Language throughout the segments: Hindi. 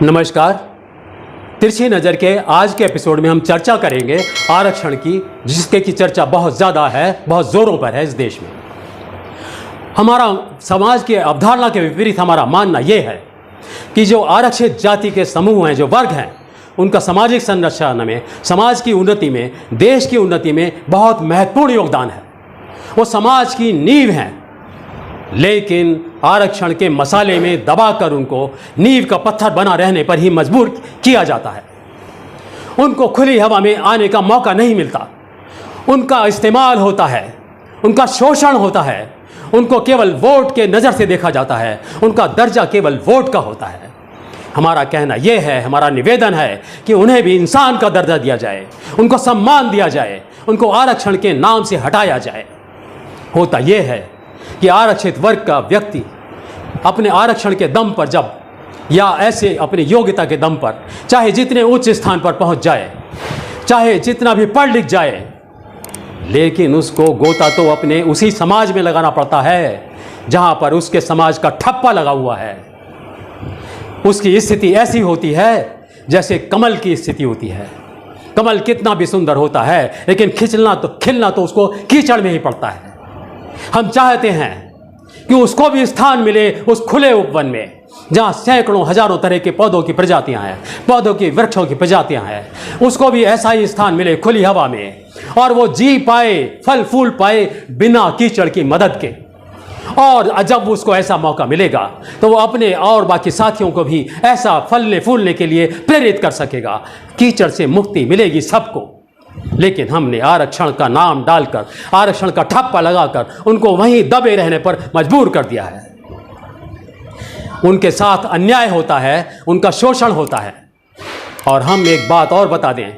नमस्कार। तिरछी नज़र के आज के एपिसोड में हम चर्चा करेंगे आरक्षण की, जिसके की चर्चा बहुत ज़्यादा है, बहुत ज़ोरों पर है इस देश में। हमारा समाज की अवधारणा के विपरीत हमारा मानना ये है कि जो आरक्षित जाति के समूह हैं, जो वर्ग हैं, उनका सामाजिक संरचना में, समाज की उन्नति में, देश की उन्नति में बहुत महत्वपूर्ण योगदान है। वो समाज की नींव हैं, लेकिन आरक्षण के मसाले में दबाकर उनको नींव का पत्थर बना रहने पर ही मजबूर किया जाता है। उनको खुली हवा में आने का मौका नहीं मिलता, उनका इस्तेमाल होता है, उनका शोषण होता है, उनको केवल वोट के नज़र से देखा जाता है, उनका दर्जा केवल वोट का होता है। हमारा कहना यह है, हमारा निवेदन है कि उन्हें भी इंसान का दर्जा दिया जाए, उनको सम्मान दिया जाए, उनको आरक्षण के नाम से हटाया जाए। होता यह है कि आरक्षित वर्ग का व्यक्ति अपने आरक्षण के दम पर जब, या ऐसे अपनी योग्यता के दम पर, चाहे जितने उच्च स्थान पर पहुंच जाए, चाहे जितना भी पढ़ लिख जाए, लेकिन उसको गोता तो अपने उसी समाज में लगाना पड़ता है जहां पर उसके समाज का ठप्पा लगा हुआ है। उसकी स्थिति ऐसी होती है जैसे कमल की स्थिति होती है। कमल कितना भी सुंदर होता है, लेकिन खिलना तो उसको कीचड़ में ही पड़ता है। हम चाहते हैं कि उसको भी स्थान मिले उस खुले उपवन में, जहाँ सैकड़ों हजारों तरह के पौधों की प्रजातियां हैं, पौधों की वृक्षों की प्रजातियां हैं। उसको भी ऐसा ही स्थान मिले खुली हवा में, और वो जी पाए, फल फूल पाए बिना कीचड़ की मदद के। और जब उसको ऐसा मौका मिलेगा तो वो अपने और बाकी साथियों को भी ऐसा फलने फूलने के लिए प्रेरित कर सकेगा। कीचड़ से मुक्ति मिलेगी सबको। लेकिन हमने आरक्षण का नाम डालकर, आरक्षण का ठप्पा लगाकर उनको वहीं दबे रहने पर मजबूर कर दिया है। उनके साथ अन्याय होता है, उनका शोषण होता है। और हम एक बात और बता दें,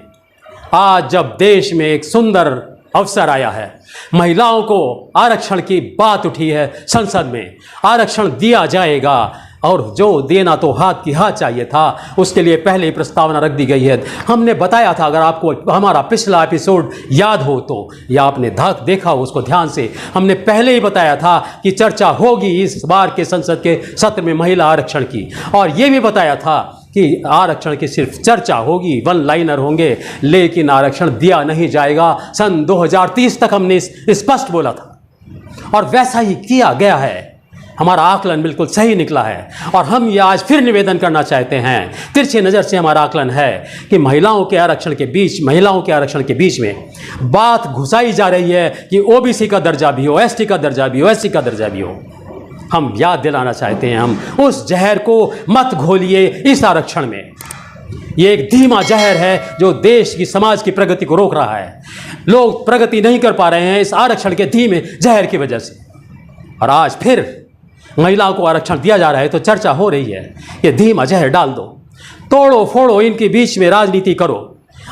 आज जब देश में एक सुंदर अवसर आया है, महिलाओं को आरक्षण की बात उठी है संसद में, आरक्षण दिया जाएगा, और जो देना तो हाथ की हाथ चाहिए था, उसके लिए पहले ही प्रस्तावना रख दी गई है। हमने बताया था, अगर आपको हमारा पिछला एपिसोड याद हो तो, या आपने देखा हो उसको ध्यान से, हमने पहले ही बताया था कि चर्चा होगी इस बार के संसद के सत्र में महिला आरक्षण की। और ये भी बताया था कि आरक्षण की सिर्फ चर्चा होगी, वन लाइनर होंगे, लेकिन आरक्षण दिया नहीं जाएगा। सन 2030 तक हमने स्पष्ट बोला था, और वैसा ही किया गया है। हमारा आकलन बिल्कुल सही निकला है। और हम ये आज फिर निवेदन करना चाहते हैं, तिरछी नज़र से हमारा आकलन है कि महिलाओं के आरक्षण के बीच में बात घुसाई जा रही है कि ओबीसी का दर्जा भी हो, एसटी का दर्जा भी हो, एससी का दर्जा भी हो। हम याद दिलाना चाहते हैं, हम उस जहर को मत घोलिए इस आरक्षण में। ये एक धीमा जहर है जो देश की, समाज की प्रगति को रोक रहा है। लोग प्रगति नहीं कर पा रहे हैं इस आरक्षण के धीमे जहर की वजह से। और आज फिर महिलाओं को आरक्षण दिया जा रहा है तो चर्चा हो रही है, ये धीमा जहर डाल दो, तोड़ो फोड़ो, इनके बीच में राजनीति करो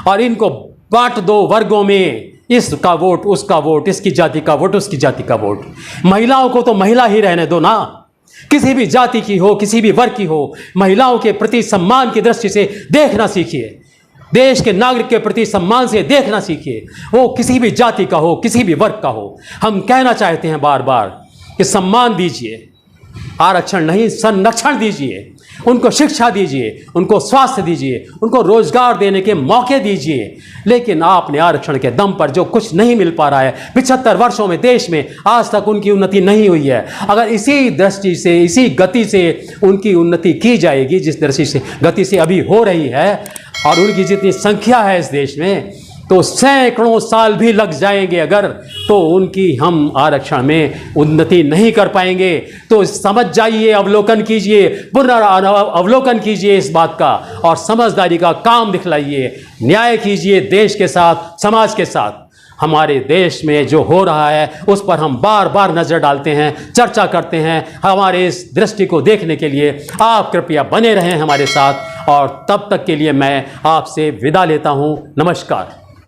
और इनको बांट दो वर्गों में, इसका वोट उसका वोट, इसकी जाति का वोट उसकी जाति का वोट। महिलाओं को तो महिला ही रहने दो ना, किसी भी जाति की हो, किसी भी वर्ग की हो। महिलाओं के प्रति सम्मान की दृष्टि से देखना सीखिए, देश के नागरिक के प्रति सम्मान से देखना सीखिए, वो किसी भी जाति का हो, किसी भी वर्ग का हो। हम कहना चाहते हैं बार बार कि सम्मान दीजिए, आरक्षण नहीं संरक्षण दीजिए, उनको शिक्षा दीजिए, उनको स्वास्थ्य दीजिए, उनको रोजगार देने के मौके दीजिए। लेकिन आपने आरक्षण के दम पर जो कुछ नहीं मिल पा रहा है, 75 वर्षों में देश में आज तक उनकी उन्नति नहीं हुई है। अगर इसी दृष्टि से, इसी गति से उनकी उन्नति की जाएगी जिस दृष्टि से गति से अभी हो रही है, और उनकी जितनी संख्या है इस देश में, तो सैकड़ों साल भी लग जाएंगे अगर, तो उनकी हम आरक्षण में उन्नति नहीं कर पाएंगे। तो समझ जाइए, अवलोकन कीजिए, पुनर्अवलोकन कीजिए इस बात का, और समझदारी का काम दिखलाइए, न्याय कीजिए देश के साथ, समाज के साथ। हमारे देश में जो हो रहा है उस पर हम बार बार नज़र डालते हैं, चर्चा करते हैं। हमारे इस दृष्टि को देखने के लिए आप कृपया बने रहें हमारे साथ, और तब तक के लिए मैं आपसे विदा लेता हूँ। नमस्कार।